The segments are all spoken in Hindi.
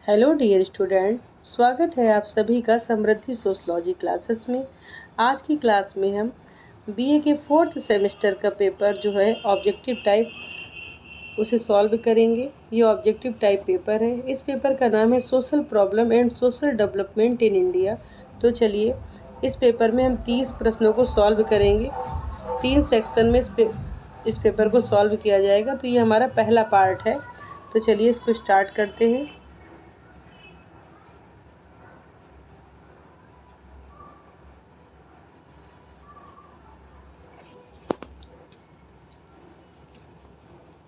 हेलो डियर स्टूडेंट, स्वागत है आप सभी का समृद्धि सोशलॉजी क्लासेस में। आज की क्लास में हम बीए के 4th सेमेस्टर का पेपर जो है ऑब्जेक्टिव टाइप उसे सॉल्व करेंगे। ये ऑब्जेक्टिव टाइप पेपर है। इस पेपर का नाम है social problem and social development in India. तो चलिए, इस पेपर में हम 30 प्रश्नों को सॉल्व करेंगे। 3 सेक्शन में इस पेपर को सॉल्व किया जाएगा। तो ये हमारा पहला पार्ट है। तो चलिए इसको स्टार्ट करते हैं।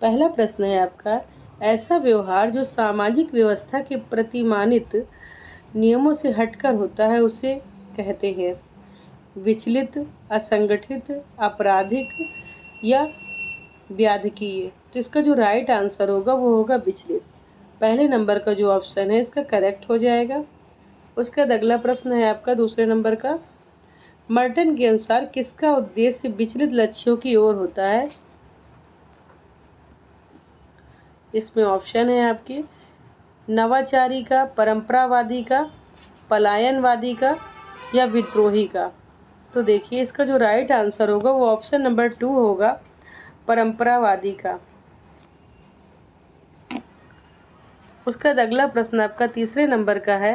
पहला प्रश्न है आपका, ऐसा व्यवहार जो सामाजिक व्यवस्था के प्रतिमानित नियमों से हटकर होता है उसे कहते हैं विचलित, असंगठित, आपराधिक या व्याधिकीय। तो इसका जो राइट आंसर होगा वो होगा विचलित। पहले नंबर का जो ऑप्शन है इसका करेक्ट हो जाएगा। उसका अगला प्रश्न है आपका दूसरे नंबर का, मर्टन के अनुसार किसका उद्देश्य विचलित लक्ष्यों की ओर होता है। इसमें ऑप्शन है आपके नवाचारी का, परंपरावादी का, पलायनवादी का या विद्रोही का। तो देखिए इसका जो राइट आंसर होगा वो ऑप्शन नंबर 2 होगा, परंपरावादी का। उसका अगला प्रश्न आपका तीसरे नंबर का है,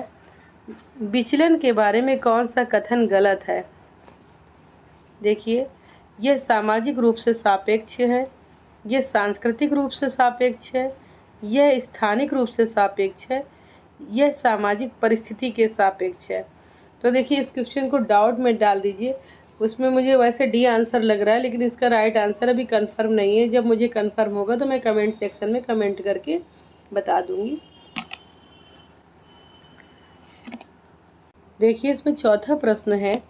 विचलन के बारे में कौन सा कथन गलत है। देखिए, यह सामाजिक रूप से सापेक्ष है, यह सांस्कृतिक रूप से सापेक्ष है, यह स्थानिक रूप से सापेक्ष है, यह सामाजिक परिस्थिति के सापेक्ष है। तो देखिए इस क्वेश्चन को डाउट में डाल दीजिए। उसमें मुझे वैसे डी आंसर लग रहा है, लेकिन इसका राइट आंसर अभी कंफर्म नहीं है। जब मुझे कंफर्म होगा तो मैं कमेंट सेक्शन में कमेंट करके बता दूंगी। देखिए इसमें चौथा प्रश्न है,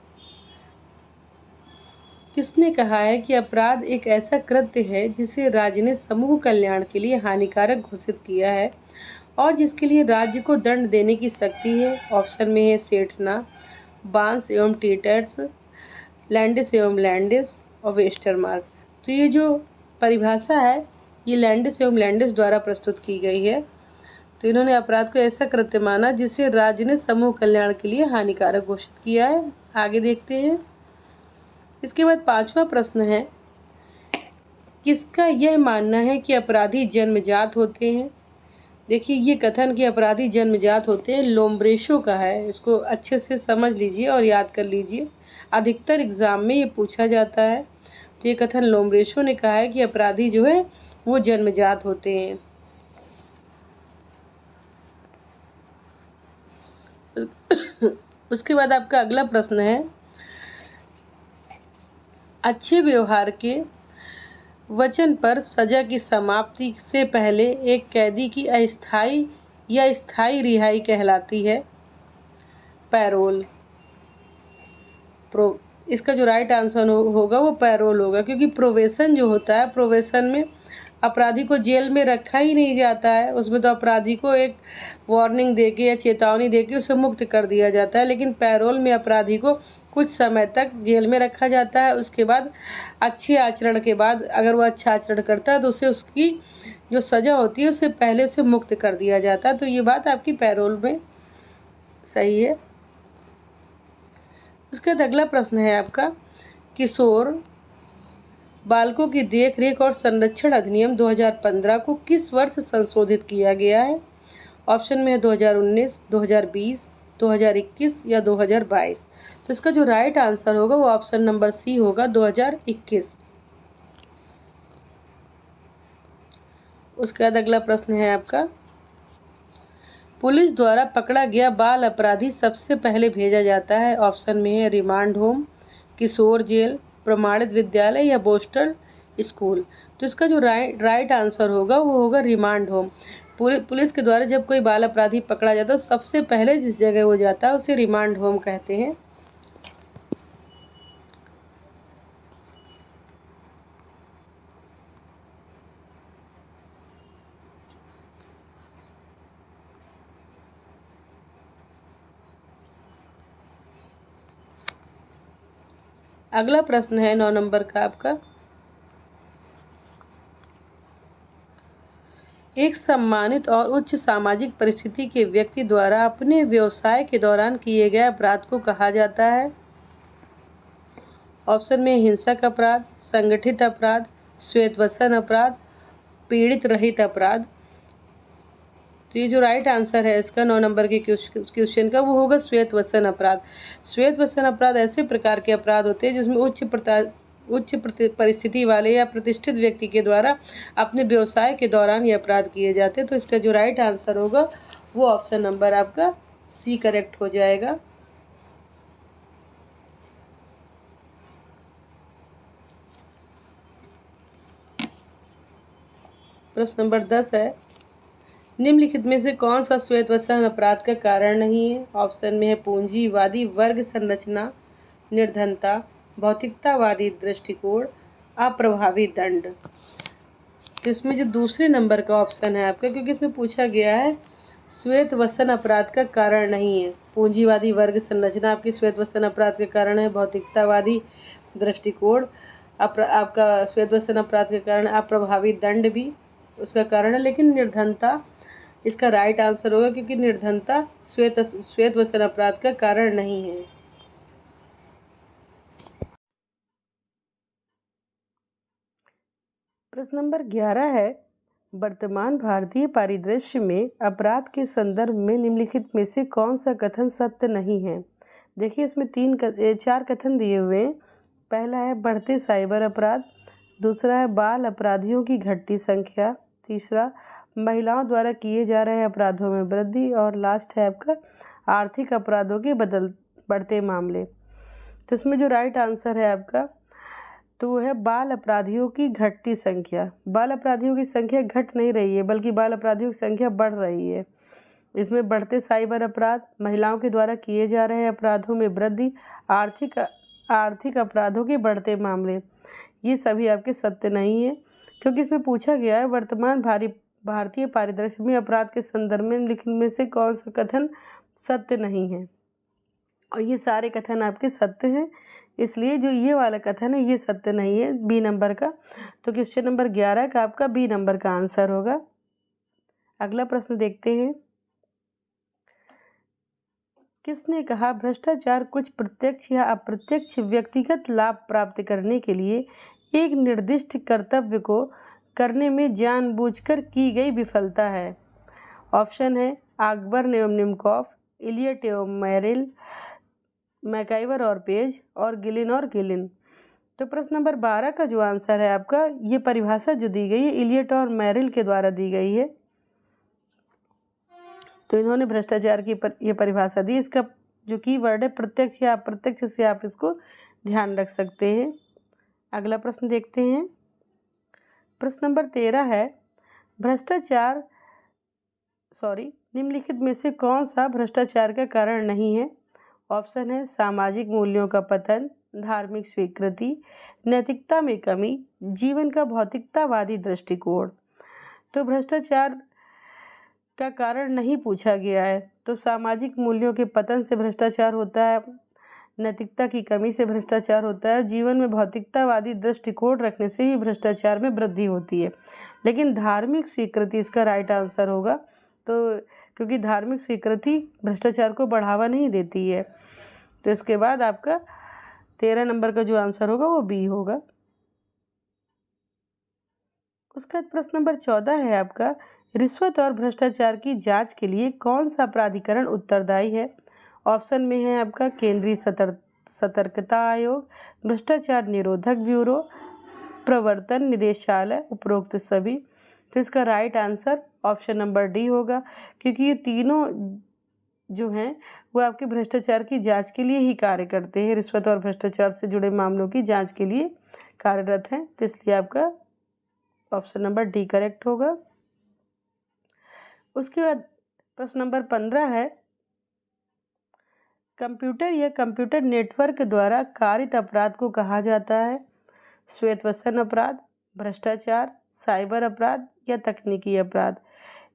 किसने कहा है कि अपराध एक ऐसा कृत्य है जिसे राज्य ने समूह कल्याण के लिए हानिकारक घोषित किया है और जिसके लिए राज्य को दंड देने की शक्ति है। ऑप्शन में है सेठना, बांस एवं टीटर्स, लैंडिस एवं लैंडिस और वेस्टरमार्क। तो ये जो परिभाषा है ये लैंडिस एवं लैंडिस द्वारा प्रस्तुत की गई है। तो इन्होंने अपराध को ऐसा कृत्य माना जिसे राज्य ने समूह कल्याण के लिए हानिकारक घोषित किया है। आगे देखते हैं। इसके बाद पांचवा प्रश्न है, किसका यह मानना है कि अपराधी जन्मजात होते हैं। देखिए ये कथन कि अपराधी जन्मजात होते हैं लोम्ब्रेशो का है। इसको अच्छे से समझ लीजिए और याद कर लीजिए, अधिकतर एग्जाम में ये पूछा जाता है। तो ये कथन लोम्ब्रेशो ने कहा है कि अपराधी जो है वो जन्मजात होते हैं। उसके बाद आपका अगला प्रश्न है, अच्छे व्यवहार के वचन पर सजा की समाप्ति से पहले एक कैदी की अस्थायी या स्थायी रिहाई कहलाती है पैरोल। इसका जो राइट आंसर होगा वो पैरोल होगा, क्योंकि प्रोबेशन जो होता है, प्रोबेशन में अपराधी को जेल में रखा ही नहीं जाता है। उसमें तो अपराधी को एक वार्निंग देके या चेतावनी देके उसे मुक्त कर दिया जाता है, लेकिन पैरोल में अपराधी को कुछ समय तक जेल में रखा जाता है। उसके बाद अच्छे आचरण के बाद अगर वो अच्छा आचरण करता है तो उसे उसकी जो सजा होती है उससे पहले उसे मुक्त कर दिया जाता है। तो ये बात आपकी पैरोल में सही है। उसके बाद अगला प्रश्न है आपका, किशोर बालकों की देखरेख और संरक्षण अधिनियम 2015 को किस वर्ष संशोधित किया गया है। ऑप्शन में है 2019, 2020, 2021 या 2022। तो इसका जो राइट आंसर होगा वो ऑप्शन नंबर सी होगा, 2021। उसके बाद अगला प्रश्न है आपका, पुलिस द्वारा पकड़ा गया बाल अपराधी सबसे पहले भेजा जाता है। ऑप्शन में है रिमांड होम, किशोर जेल, प्रमाणित विद्यालय या बोस्टल स्कूल। तो इसका जो राइट आंसर होगा वो होगा रिमांड होम। पुलिस के द्वारा जब कोई बाल अपराधी पकड़ा जाता है सबसे पहले जिस जगह वो जाता है उसे रिमांड होम कहते हैं। अगला प्रश्न है 9 नंबर का आपका, एक सम्मानित और उच्च सामाजिक परिस्थिति के व्यक्ति द्वारा अपने व्यवसाय के दौरान किए गए अपराध को कहा जाता है। ऑप्शन में हिंसक अपराध, संगठित अपराध, श्वेतवसन अपराध, पीड़ित रहित अपराध। तो ये जो राइट आंसर है इसका 9 नंबर के क्वेश्चन का वो होगा श्वेतवसन अपराध। श्वेतवसन अपराध ऐसे प्रकार के अपराध होते हैं जिसमें उच्च परिस्थिति वाले या प्रतिष्ठित व्यक्ति के द्वारा अपने व्यवसाय के दौरान ये अपराध किए जाते हैं। तो इसका जो राइट आंसर होगा वो ऑप्शन नंबर आपका सी करेक्ट हो जाएगा। प्रश्न नंबर 10 है, निम्नलिखित में से कौन सा श्वेतवसन अपराध का कारण नहीं है? ऑप्शन में है पूंजीवादी वर्ग संरचना, निर्धनता, भौतिकतावादी दृष्टिकोण, अप्रभावी दंड। तो इसमें जो दूसरे नंबर का ऑप्शन है आपका, क्योंकि इसमें पूछा गया है श्वेतवसन अपराध का कारण नहीं है। पूंजीवादी वर्ग संरचना आपकी श्वेतवसन अपराध का कारण है, भौतिकतावादी दृष्टिकोण आपका श्वेतवसन अपराध के कारण, अप्रभावी दंड भी उसका कारण है, लेकिन निर्धनता इसका राइट आंसर होगा क्योंकि निर्धनता श्वेतवसन अपराध का कारण नहीं है। प्रश्न नंबर 11 है, वर्तमान भारतीय परिदृश्य में अपराध के संदर्भ में निम्नलिखित में से कौन सा कथन सत्य नहीं है? देखिए इसमें 4 कथन दिए हुए हैं। पहला है बढ़ते साइबर अपराध, दूसरा है बाल अपराधियों की घटती संख्या, तीसरा महिलाओं द्वारा किए जा रहे अपराधों में वृद्धि, और लास्ट है आपका आर्थिक अपराधों के बढ़ते मामले। तो इसमें जो राइट आंसर है आपका तो वो है बाल अपराधियों की घटती संख्या। बाल अपराधियों की संख्या घट नहीं रही है बल्कि बाल अपराधियों की संख्या बढ़ रही है। इसमें बढ़ते साइबर अपराध, महिलाओं के द्वारा किए जा रहे अपराधों में वृद्धि, आर्थिक अपराधों के बढ़ते मामले, ये सभी आपके सत्य नहीं है, क्योंकि इसमें पूछा गया है वर्तमान भारतीय परिदृश्य में अपराध के संदर्भ में निम्नलिखित में से कौन सा कथन सत्य नहीं है, और ये सारे कथन आपके सत्य हैं। इसलिए जो ये वाला कथन है ये सत्य नहीं है, बी नंबर का। तो क्वेश्चन नंबर 11 का आपका बी नंबर का आंसर होगा। अगला प्रश्न देखते हैं, किसने कहा भ्रष्टाचार कुछ प्रत्यक्ष या अप्रत्यक्ष व्यक्तिगत लाभ प्राप्त करने के लिए एक निर्दिष्ट कर्तव्य को करने में जानबूझकर की गई विफलता है? ऑप्शन है अकबर एवं निमकॉफ, इलियट एवं मैरिल, मैकाइवर और पेज, और गिलिन और गिलिन। तो प्रश्न नंबर 12 का जो आंसर है आपका, ये परिभाषा जो दी गई है इलियट और मैरिल के द्वारा दी गई है। तो इन्होंने भ्रष्टाचार की ये परिभाषा दी। इसका जो कीवर्ड है प्रत्यक्ष या अप्रत्यक्ष से आप इसको ध्यान रख सकते हैं। अगला प्रश्न देखते हैं, प्रश्न नंबर 13 है, निम्नलिखित में से कौन सा भ्रष्टाचार का कारण नहीं है? ऑप्शन है सामाजिक मूल्यों का पतन, धार्मिक स्वीकृति, नैतिकता में कमी, जीवन का भौतिकतावादी दृष्टिकोण। तो भ्रष्टाचार का कारण नहीं पूछा गया है, तो सामाजिक मूल्यों के पतन से भ्रष्टाचार होता है, नैतिकता की कमी से भ्रष्टाचार होता है, जीवन में भौतिकतावादी दृष्टिकोण रखने से भी भ्रष्टाचार में वृद्धि होती है। लेकिन धार्मिक स्वीकृति इसका राइट आंसर होगा। तो क्योंकि धार्मिक स्वीकृति भ्रष्टाचार को बढ़ावा नहीं देती है, तो इसके बाद आपका 13 नंबर का जो आंसर होगा वो बी होगा। उसका प्रश्न नंबर 14 है आपका, रिश्वत और भ्रष्टाचार की जांच के लिए कौन सा प्राधिकरण उत्तरदायी है? ऑप्शन में है आपका केंद्रीय सतर्कता आयोग, भ्रष्टाचार निरोधक ब्यूरो, प्रवर्तन निदेशालय, उपरोक्त सभी। तो इसका right answer option number D होगा, क्योंकि ये तीनों जो हैं वो आपके भ्रष्टाचार की जांच के लिए ही कार्य करते हैं, रिश्वत और भ्रष्टाचार से जुड़े मामलों की जांच के लिए कार्यरत हैं। तो इसलिए आपका ऑप्शन नंबर डी करेक्ट होगा। उसके बाद प्रश्न नंबर 15 है, कंप्यूटर या कंप्यूटर नेटवर्क द्वारा कारित अपराध को कहा जाता है? श्वेतवसन अपराध, भ्रष्टाचार, साइबर अपराध या तकनीकी अपराध।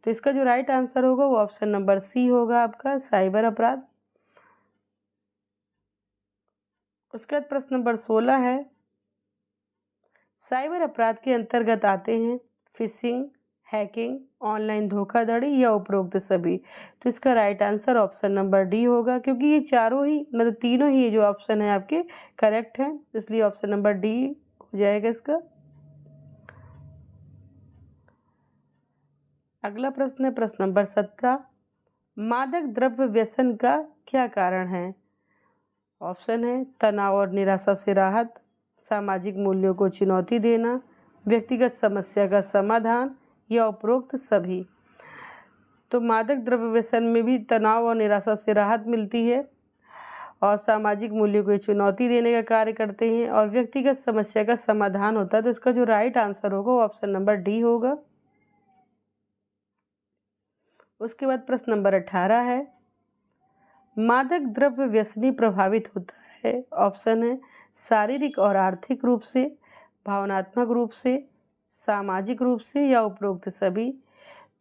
तो इसका जो राइट आंसर होगा वो ऑप्शन नंबर सी होगा आपका, साइबर अपराध। उसके बाद प्रश्न नंबर 16 है, साइबर अपराध के अंतर्गत आते हैं फिशिंग, हैकिंग, ऑनलाइन धोखाधड़ी या उपरोक्त सभी। तो इसका right answer option number D होगा, क्योंकि ये चारों ही मतलब तीनों ही जो ऑप्शन है आपके करेक्ट हैं, इसलिए ऑप्शन नंबर डी हो जाएगा इसका। अगला प्रश्न है प्रश्न नंबर 17, मादक द्रव्य व्यसन का क्या कारण है? ऑप्शन है तनाव और निराशा से राहत, सामाजिक मूल्यों को चुनौती देना, व्यक्तिगत समस्या का समाधान या उपरोक्त सभी। तो मादक द्रव्य व्यसन में भी तनाव और निराशा से राहत मिलती है और सामाजिक मूल्यों को चुनौती देने का कार्य करते हैं और व्यक्तिगत समस्या का समाधान होता है। तो इसका जो राइट आंसर होगा वो ऑप्शन नंबर डी होगा। उसके बाद प्रश्न नंबर 18 है, मादक द्रव्य व्यसनी प्रभावित होता है। ऑप्शन है शारीरिक और आर्थिक रूप से, भावनात्मक रूप से, सामाजिक रूप से या उपरोक्त सभी।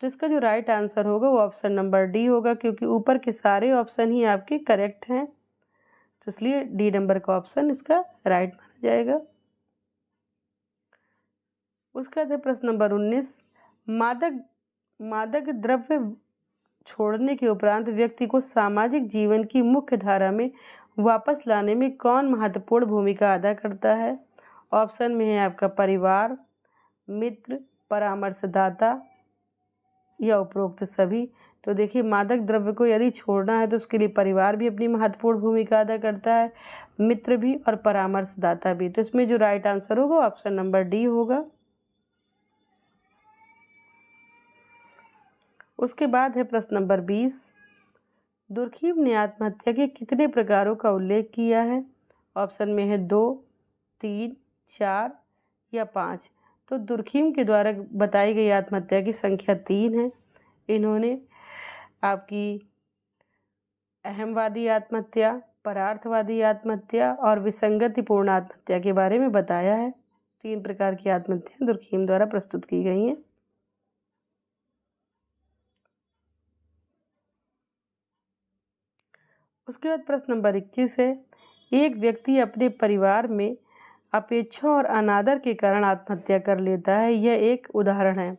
तो इसका जो राइट आंसर होगा वो ऑप्शन नंबर डी होगा, क्योंकि ऊपर के सारे ऑप्शन ही आपके करेक्ट हैं, तो इसलिए डी नंबर का ऑप्शन इसका राइट माना जाएगा। उसका है प्रश्न नंबर 19, मादक द्रव्य छोड़ने के उपरांत व्यक्ति को सामाजिक जीवन की मुख्य धारा में वापस लाने में कौन महत्वपूर्ण भूमिका अदा करता है? ऑप्शन में है आपका परिवार, मित्र, परामर्शदाता या उपरोक्त सभी। तो देखिए मादक द्रव्य को यदि छोड़ना है तो उसके लिए परिवार भी अपनी महत्वपूर्ण भूमिका अदा करता है, मित्र भी और परामर्शदाता भी। तो इसमें जो राइट आंसर होगा ऑप्शन नंबर डी होगा। उसके बाद है प्रश्न नंबर 20, दुर्खीम ने आत्महत्या के कितने प्रकारों का उल्लेख किया है? ऑप्शन में है 2, 3, 4 या 5। तो दुर्खीम के द्वारा बताई गई आत्महत्या की संख्या 3 है। इन्होंने आपकी अहमवादी आत्महत्या, परार्थवादी आत्महत्या और विसंगतिपूर्ण आत्महत्या के बारे में बताया है। 3 प्रकार की आत्महत्या दुर्खीम द्वारा प्रस्तुत की गई हैं। उसके बाद प्रश्न नंबर 21 है, एक व्यक्ति अपने परिवार में अपेक्षा और अनादर के कारण आत्महत्या कर लेता है, यह एक उदाहरण है।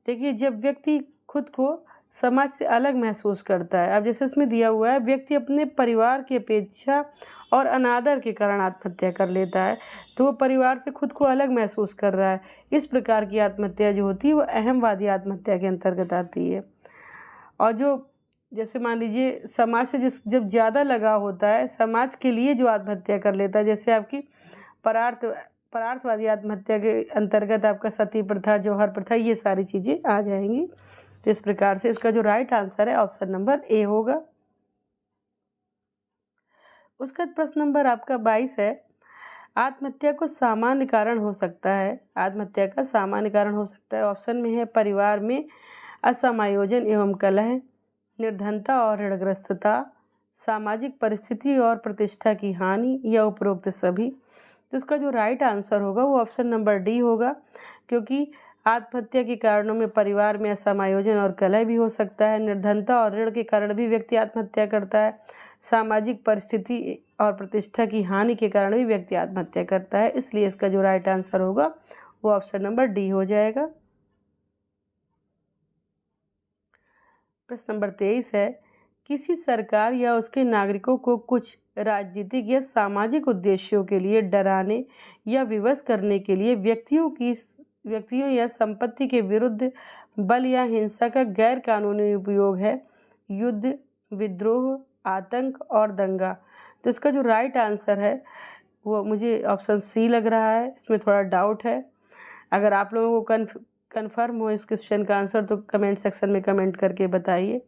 देखिए जब व्यक्ति खुद को समाज से अलग महसूस करता है, अब जैसे इसमें दिया हुआ है व्यक्ति अपने परिवार की अपेक्षा और अनादर के कारण आत्महत्या कर लेता है, तो वो परिवार से खुद को अलग महसूस कर रहा है। इस प्रकार की आत्महत्या जो होती है वो अहमवादी आत्महत्या के अंतर्गत आती है। और जो जैसे मान लीजिए समाज से जब ज़्यादा लगाव होता है, समाज के लिए जो आत्महत्या कर लेता है, जैसे आपकी परार्थवादी आत्महत्या के अंतर्गत आपका सती प्रथा, जौहर प्रथा, ये सारी चीज़ें आ जाएंगी। तो इस प्रकार से इसका जो राइट आंसर है ऑप्शन नंबर ए होगा। उसका प्रश्न नंबर आपका 22 है, आत्महत्या को सामान्य कारण हो सकता है, आत्महत्या का सामान्य कारण हो सकता है। ऑप्शन में है परिवार में असमायोजन एवं कलह, निर्धनता और ऋणग्रस्तता, सामाजिक परिस्थिति और प्रतिष्ठा की हानि या उपरोक्त सभी। तो इसका जो राइट आंसर होगा वो ऑप्शन नंबर डी होगा, क्योंकि आत्महत्या के कारणों में परिवार में असमायोजन और कलह भी हो सकता है, निर्धनता और ऋण के कारण भी व्यक्ति आत्महत्या करता है, सामाजिक परिस्थिति और प्रतिष्ठा की हानि के कारण भी व्यक्ति आत्महत्या करता है। इसलिए इसका जो राइट आंसर होगा वो ऑप्शन नंबर डी हो जाएगा। प्रश्न नंबर 23 है, किसी सरकार या उसके नागरिकों को कुछ राजनीतिक या सामाजिक उद्देश्यों के लिए डराने या विवश करने के लिए व्यक्तियों या संपत्ति के विरुद्ध बल या हिंसा का गैर कानूनी उपयोग है युद्ध, विद्रोह, आतंक और दंगा। तो इसका जो राइट आंसर है वो मुझे ऑप्शन सी लग रहा है, इसमें थोड़ा डाउट है। अगर आप लोगों को कन्फर्म हो इस क्वेश्चन का आंसर तो कमेंट सेक्शन में कमेंट करके बताइए।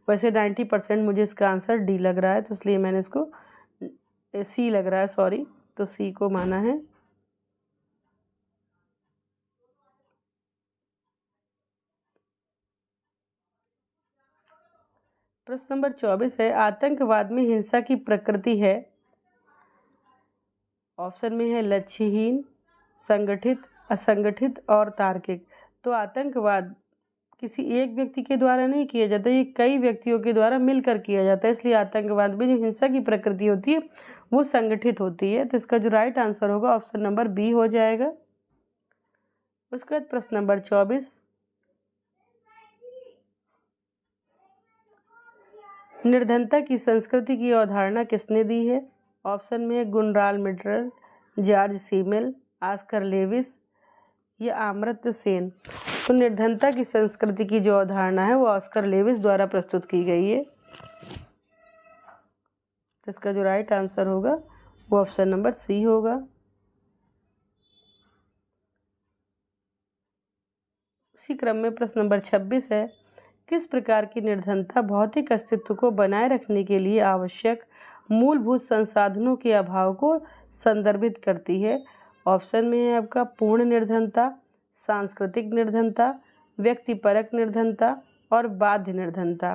वैसे 90% मुझे इसका आंसर डी लग रहा है, तो इसलिए मैंने इसको सी लग रहा है, सॉरी, तो सी को माना है। प्रश्न नंबर 24 है, आतंकवाद में हिंसा की प्रकृति है। ऑप्शन में है लक्ष्यहीन, संगठित, असंगठित और तार्किक। तो आतंकवाद किसी एक व्यक्ति के द्वारा नहीं किया जाता, ये कई व्यक्तियों के द्वारा मिलकर किया जाता है, इसलिए आतंकवाद में जो हिंसा की प्रकृति होती है वो संगठित होती है। तो इसका जो राइट आंसर होगा ऑप्शन नंबर बी हो जाएगा। उसके बाद प्रश्न नंबर 24, निर्धनता की संस्कृति की अवधारणा किसने दी है? ऑप्शन में है गुनराल मिटरल, जॉर्ज सीमेल, ऑस्कर लेविस या अमर्त्य सेन। तो निर्धनता की संस्कृति की जो अवधारणा है वो ऑस्कर लेविस द्वारा प्रस्तुत की गई है। तो इसका जो राइट आंसर होगा वो ऑप्शन नंबर सी होगा। उसी क्रम में प्रश्न नंबर 26 है, किस प्रकार की निर्धनता भौतिक अस्तित्व को बनाए रखने के लिए आवश्यक मूलभूत संसाधनों के अभाव को संदर्भित करती है? ऑप्शन में है आपका पूर्ण निर्धनता, सांस्कृतिक निर्धनता, व्यक्तिपरक निर्धनता और बाध्य निर्धनता।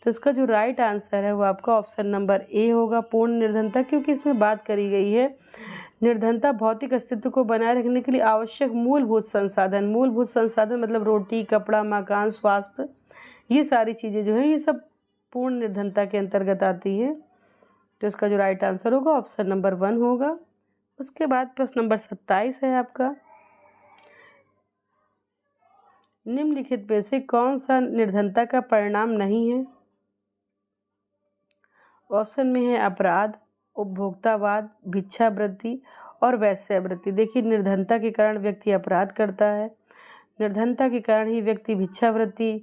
तो इसका जो राइट आंसर है वो आपका ऑप्शन नंबर ए होगा, पूर्ण निर्धनता, क्योंकि इसमें बात करी गई है निर्धनता भौतिक अस्तित्व को बनाए रखने के लिए आवश्यक मूलभूत संसाधन। मूलभूत संसाधन मतलब रोटी, कपड़ा, मकान, स्वास्थ्य, ये सारी चीज़ें जो हैं ये सब पूर्ण निर्धनता के अंतर्गत आती हैं। तो इसका जो राइट आंसर होगा ऑप्शन नंबर 1 होगा। उसके बाद प्रश्न नंबर 27 है आपका, निम्नलिखित में से कौन सा निर्धनता का परिणाम नहीं है? ऑप्शन में है अपराध, उपभोक्तावाद, भिक्षावृत्ति और वैश्यावृत्ति। देखिए, निर्धनता के कारण व्यक्ति अपराध करता है, निर्धनता के कारण ही व्यक्ति भिक्षावृत्ति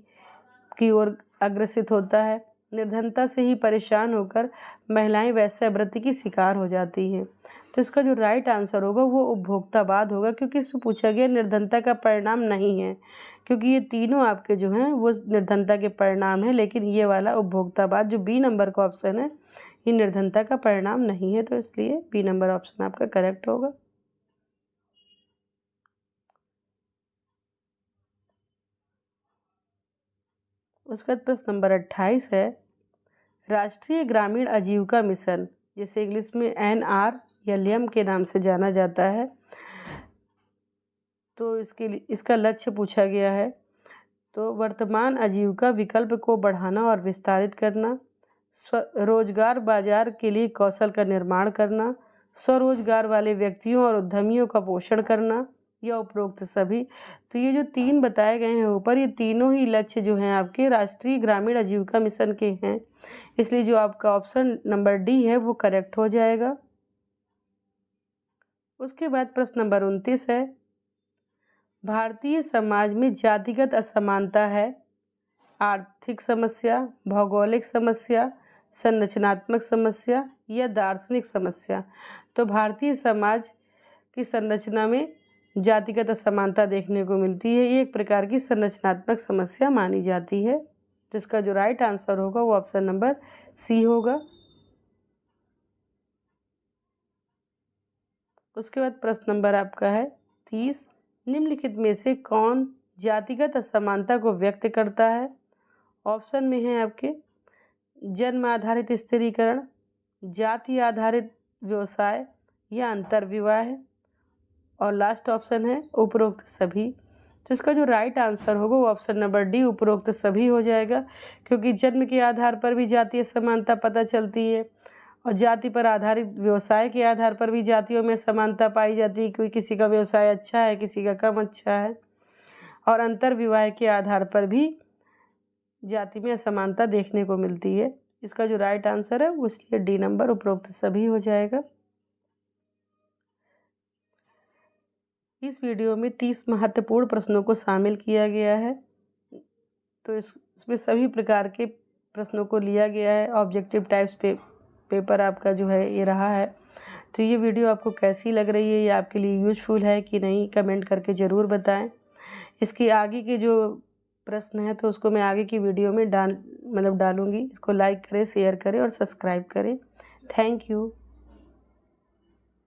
की ओर अग्रसित होता है, निर्धनता से ही परेशान होकर महिलाएं वैश्यावृत्ति की शिकार हो जाती हैं। तो इसका जो राइट आंसर होगा वो उपभोक्तावाद होगा, क्योंकि इसमें पूछा गया निर्धनता का परिणाम नहीं है, क्योंकि ये तीनों आपके जो हैं वो निर्धनता के परिणाम है, लेकिन ये वाला उपभोक्तावाद जो बी नंबर का ऑप्शन है ये निर्धनता का परिणाम नहीं है। तो इसलिए बी नंबर ऑप्शन आपका करेक्ट होगा। उसके बाद प्रश्न नंबर 28 है, राष्ट्रीय ग्रामीण आजीविका मिशन, जिसे इंग्लिश में NRLM के नाम से जाना जाता है, तो इसका लक्ष्य पूछा गया है। तो वर्तमान आजीविका विकल्प को बढ़ाना और विस्तारित करना, रोजगार बाजार के लिए कौशल का निर्माण करना, स्वरोजगार वाले व्यक्तियों और उद्यमियों का पोषण करना या उपरोक्त सभी। तो ये जो 3 बताए गए हैं ऊपर, ये तीनों ही लक्ष्य जो हैं आपके राष्ट्रीय ग्रामीण आजीविका मिशन के हैं, इसलिए जो आपका ऑप्शन नंबर डी है वो करेक्ट हो जाएगा। उसके बाद प्रश्न नंबर 29 है, भारतीय समाज में जातिगत असमानता है आर्थिक समस्या, भौगोलिक समस्या, संरचनात्मक समस्या या दार्शनिक समस्या। तो भारतीय समाज की संरचना में जातिगत असमानता देखने को मिलती है, ये एक प्रकार की संरचनात्मक समस्या मानी जाती है। तो इसका जो राइट आंसर होगा वो ऑप्शन नंबर सी होगा। उसके बाद प्रश्न नंबर आपका है 30, निम्नलिखित में से कौन जातिगत असमानता को व्यक्त करता है? ऑप्शन में है आपके जन्म आधारित स्थिरीकरण, जाति आधारित व्यवसाय या अंतर्विवाह, और लास्ट ऑप्शन है उपरोक्त सभी। तो इसका जो राइट आंसर होगा वो ऑप्शन नंबर डी उपरोक्त सभी हो जाएगा, क्योंकि जन्म के आधार पर भी जातीय समानता पता चलती है और जाति पर आधारित व्यवसाय के आधार पर भी जातियों में समानता पाई जाती है, कोई किसी का व्यवसाय अच्छा है, किसी का कम अच्छा है, और अंतर्विवाह के आधार पर भी जाति में असमानता देखने को मिलती है। इसका जो राइट आंसर है वो इसलिए डी नंबर उपरोक्त सभी हो जाएगा। इस वीडियो में 30 महत्वपूर्ण प्रश्नों को शामिल किया गया है, तो इसमें सभी प्रकार के प्रश्नों को लिया गया है। ऑब्जेक्टिव टाइप्स पेपर आपका जो है ये रहा है। तो ये वीडियो आपको कैसी लग रही है, ये आपके लिए यूजफुल है कि नहीं, कमेंट करके ज़रूर बताएं। इसके आगे के जो प्रश्न है तो उसको मैं आगे की वीडियो में डालूँगी। इसको लाइक करें, शेयर करें और सब्सक्राइब करें। Thank you.